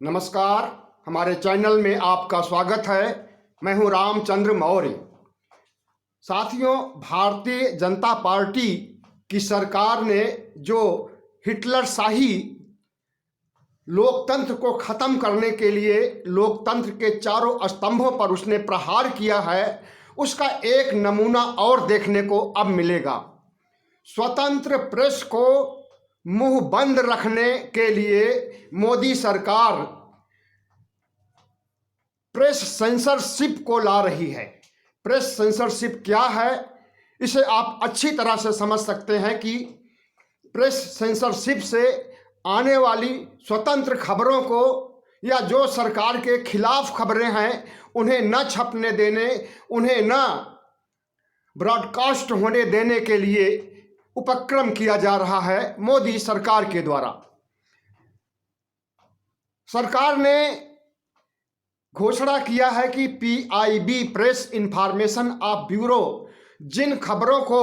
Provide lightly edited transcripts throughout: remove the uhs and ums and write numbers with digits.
नमस्कार, हमारे चैनल में आपका स्वागत है। मैं हूं रामचंद्र मौर्य। साथियों, भारतीय जनता पार्टी की सरकार ने जो हिटलर शाही लोकतंत्र को खत्म करने के लिए लोकतंत्र के चारों स्तंभों पर उसने प्रहार किया है, उसका एक नमूना और देखने को अब मिलेगा। स्वतंत्र प्रेस को मुंह बंद रखने के लिए मोदी सरकार प्रेस सेंसरशिप को ला रही है। प्रेस सेंसरशिप क्या है, इसे आप अच्छी तरह से समझ सकते हैं कि प्रेस सेंसरशिप से आने वाली स्वतंत्र खबरों को या जो सरकार के खिलाफ खबरें हैं उन्हें न छपने देने, उन्हें न ब्रॉडकास्ट होने देने के लिए उपक्रम किया जा रहा है मोदी सरकार के द्वारा। सरकार ने घोषणा किया है कि PIB press information of bureau जिन खबरों को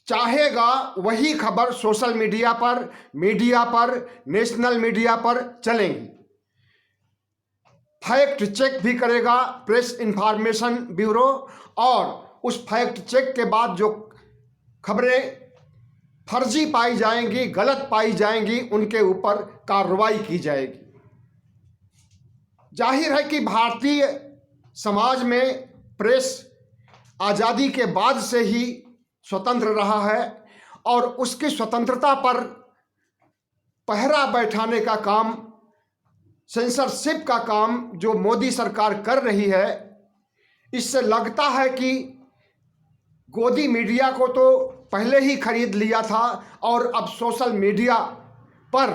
चाहेगा वही खबर सोशल मीडिया पर, नेशनल मीडिया पर चलेंगी। फैक्ट चेक भी करेगा प्रेस इंफॉर्मेशन ब्यूरो और उस फैक्ट चेक के बाद जो खबरें फर्जी पाई जाएंगी, गलत पाई जाएंगी, उनके ऊपर कार्रवाई की जाएगी। जाहिर है कि भारतीय समाज में प्रेस आज़ादी के बाद से ही स्वतंत्र रहा है और उसकी स्वतंत्रता पर पहरा बैठाने का काम, सेंसरशिप का काम जो मोदी सरकार कर रही है, इससे लगता है कि गोदी मीडिया को तो पहले ही खरीद लिया था और अब सोशल मीडिया पर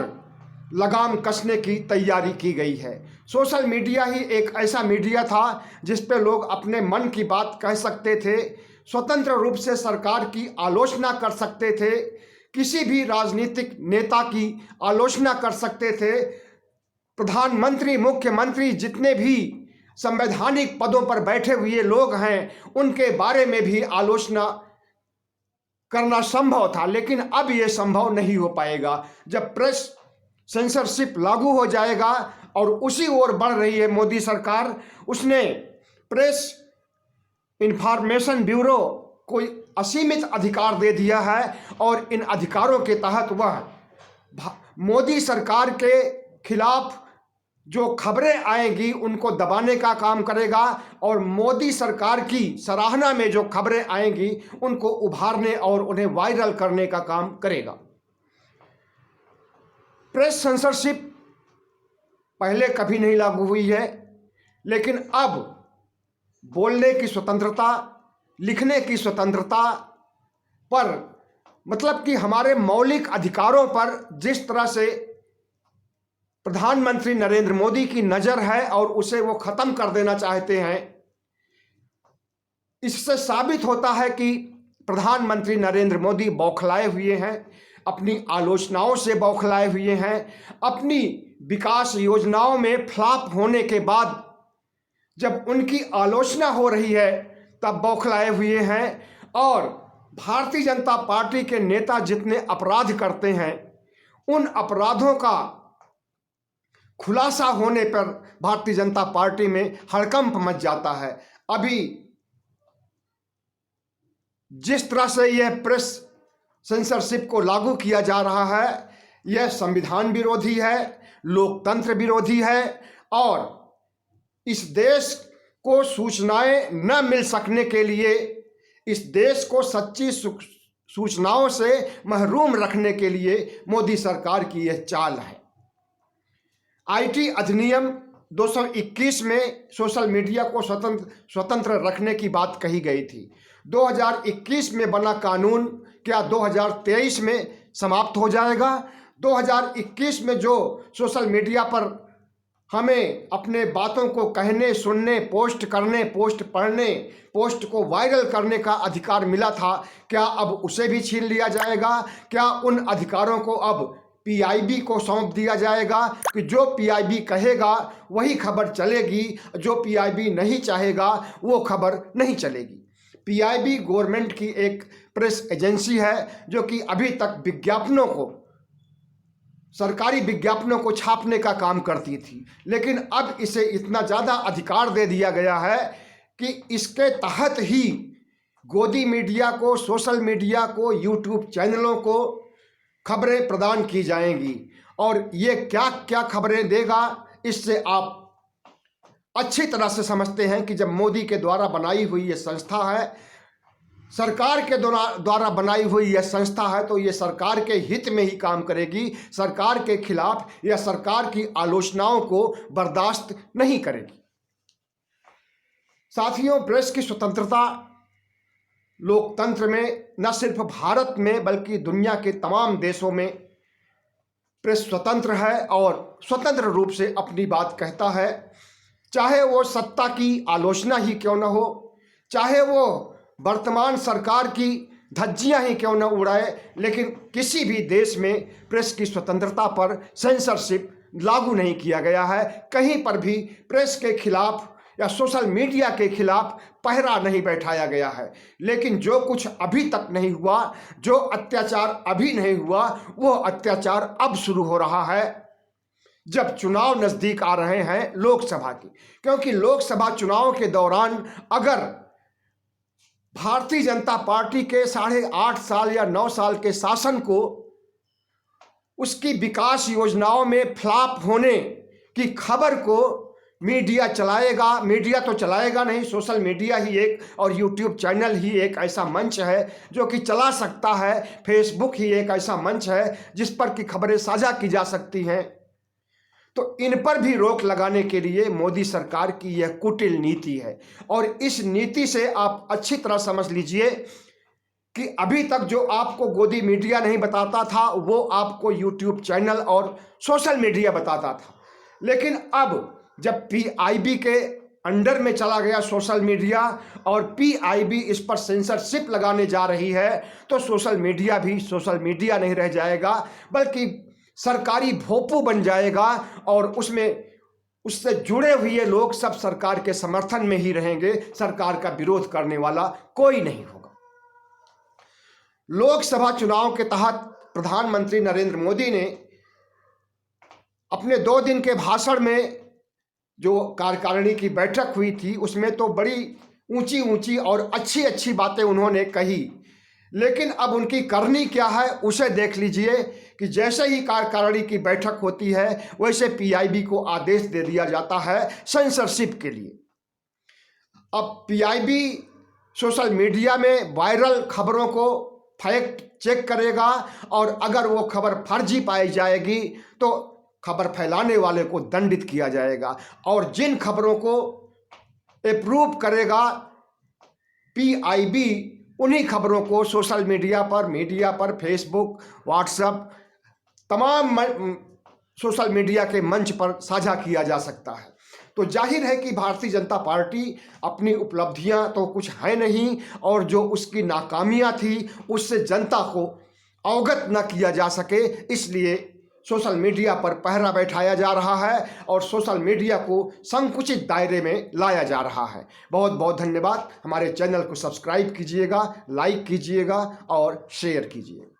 लगाम कसने की तैयारी की गई है। सोशल मीडिया ही एक ऐसा मीडिया था जिस पे लोग अपने मन की बात कह सकते थे, स्वतंत्र रूप से सरकार की आलोचना कर सकते थे, किसी भी राजनीतिक नेता की आलोचना कर सकते थे। प्रधानमंत्री, मुख्यमंत्री, जितने भी संवैधानिक पदों पर बैठे हुए लोग हैं उनके बारे में भी आलोचना करना संभव था, लेकिन अब ये संभव नहीं हो पाएगा। जब प्रेस सेंसरशिप लागू हो जाएगा और उसी ओर बढ़ रही है मोदी सरकार, उसने प्रेस इंफॉर्मेशन ब्यूरो को असीमित अधिकार दे दिया है और इन अधिकारों के तहत वह मोदी सरकार के खिलाफ जो खबरें आएंगी उनको दबाने का काम करेगा और मोदी सरकार की सराहना में जो खबरें आएंगी उनको उभारने और उन्हें वायरल करने का काम करेगा। प्रेस सेंसरशिप पहले कभी नहीं लागू हुई है, लेकिन अब बोलने की स्वतंत्रता, लिखने की स्वतंत्रता पर, मतलब कि हमारे मौलिक अधिकारों पर जिस तरह से प्रधानमंत्री नरेंद्र मोदी की नज़र है और उसे वो ख़त्म कर देना चाहते हैं, इससे साबित होता है कि प्रधानमंत्री नरेंद्र मोदी बौखलाए हुए हैं, अपनी आलोचनाओं से बौखलाए हुए हैं, अपनी विकास योजनाओं में फ्लॉप होने के बाद जब उनकी आलोचना हो रही है तब बौखलाए हुए हैं। और भारतीय जनता पार्टी के नेता जितने अपराध करते हैं उन अपराधों का खुलासा होने पर भारतीय जनता पार्टी में हड़कंप मच जाता है। अभी जिस तरह से यह प्रेस सेंसरशिप को लागू किया जा रहा है, यह संविधान विरोधी है, लोकतंत्र विरोधी है और इस देश को सूचनाएं न मिल सकने के लिए, इस देश को सच्ची सूचनाओं से महरूम रखने के लिए मोदी सरकार की यह चाल है। आईटी अधिनियम 221 में सोशल मीडिया को स्वतंत्र रखने की बात कही गई थी। 2021 में बना कानून क्या 2023 में समाप्त हो जाएगा? 2021 में जो सोशल मीडिया पर हमें अपने बातों को कहने, सुनने, पोस्ट करने, पोस्ट पढ़ने, पोस्ट को वायरल करने का अधिकार मिला था, क्या अब उसे भी छीन लिया जाएगा? क्या उन अधिकारों को अब पीआईबी को सौंप दिया जाएगा कि जो पीआईबी कहेगा वही खबर चलेगी, जो पीआईबी नहीं चाहेगा वो खबर नहीं चलेगी? पीआईबी गवर्नमेंट की एक प्रेस एजेंसी है जो कि अभी तक विज्ञापनों को सरकारी विज्ञापनों को छापने का काम करती थी, लेकिन अब इसे इतना ज़्यादा अधिकार दे दिया गया है कि इसके तहत ही गोदी मीडिया को, सोशल मीडिया को, यूट्यूब चैनलों को खबरें प्रदान की जाएंगी। और ये क्या क्या खबरें देगा, इससे आप अच्छी तरह से समझते हैं कि जब मोदी के द्वारा बनाई हुई ये संस्था है, सरकार के द्वारा बनाई हुई यह संस्था है, तो ये सरकार के हित में ही काम करेगी, सरकार के खिलाफ या सरकार की आलोचनाओं को बर्दाश्त नहीं करेगी। साथियों, प्रेस की स्वतंत्रता लोकतंत्र में न सिर्फ भारत में बल्कि दुनिया के तमाम देशों में प्रेस स्वतंत्र है और स्वतंत्र रूप से अपनी बात कहता है, चाहे वो सत्ता की आलोचना ही क्यों न हो, चाहे वो वर्तमान सरकार की धज्जियां ही क्यों न उड़ाए, लेकिन किसी भी देश में प्रेस की स्वतंत्रता पर सेंसरशिप लागू नहीं किया गया है। कहीं पर भी प्रेस के खिलाफ या सोशल मीडिया के खिलाफ पहरा नहीं बैठाया गया है। लेकिन जो कुछ अभी तक नहीं हुआ, जो अत्याचार अभी नहीं हुआ, वो अत्याचार अब शुरू हो रहा है जब चुनाव नज़दीक आ रहे हैं लोकसभा के। क्योंकि लोकसभा चुनाव के दौरान अगर भारतीय जनता पार्टी के 8.5 साल या 9 साल के शासन को उसकी विकास योजनाओं में फ्लॉप होने की खबर को मीडिया चलाएगा, मीडिया तो चलाएगा नहीं, सोशल मीडिया ही एक और यूट्यूब चैनल ही एक ऐसा मंच है जो कि चला सकता है, फेसबुक ही एक ऐसा मंच है जिस पर की खबरें साझा की जा सकती हैं। तो इन पर भी रोक लगाने के लिए मोदी सरकार की यह कुटिल नीति है। और इस नीति से आप अच्छी तरह समझ लीजिए कि अभी तक जो आपको गोदी मीडिया नहीं बताता था, वो आपको यूट्यूब चैनल और सोशल मीडिया बताता था। लेकिन अब जब पीआईबी के अंडर में चला गया सोशल मीडिया और पीआईबी इस पर सेंसरशिप लगाने जा रही है, तो सोशल मीडिया भी सोशल मीडिया नहीं रह जाएगा, बल्कि सरकारी भोंपू बन जाएगा और उसमें उससे जुड़े हुए लोग सब सरकार के समर्थन में ही रहेंगे, सरकार का विरोध करने वाला कोई नहीं होगा। लोकसभा चुनाव के तहत प्रधानमंत्री नरेंद्र मोदी ने अपने 2 दिन के भाषण में जो कार्यकारिणी की बैठक हुई थी उसमें तो बड़ी ऊंची ऊंची और अच्छी अच्छी बातें उन्होंने कही, लेकिन अब उनकी करनी क्या है उसे देख लीजिए कि जैसे ही कार्यकारिणी की बैठक होती है वैसे पीआईबी को आदेश दे दिया जाता है सेंसरशिप के लिए। अब पीआईबी सोशल मीडिया में वायरल खबरों को फैक्ट चेक करेगा और अगर वो खबर फर्जी पाई जाएगी तो खबर फैलाने वाले को दंडित किया जाएगा, और जिन खबरों को अप्रूव करेगा पीआईबी उन्हीं खबरों को सोशल मीडिया पर फेसबुक, व्हाट्सएप, तमाम सोशल मीडिया के मंच पर साझा किया जा सकता है। तो जाहिर है कि भारतीय जनता पार्टी अपनी उपलब्धियां तो कुछ है नहीं और जो उसकी नाकामियां थी उससे जनता को अवगत न किया जा सके, इसलिए सोशल मीडिया पर पहरा बैठाया जा रहा है और सोशल मीडिया को संकुचित दायरे में लाया जा रहा है। बहुत बहुत धन्यवाद। हमारे चैनल को सब्सक्राइब कीजिएगा, लाइक कीजिएगा और शेयर कीजिएगा।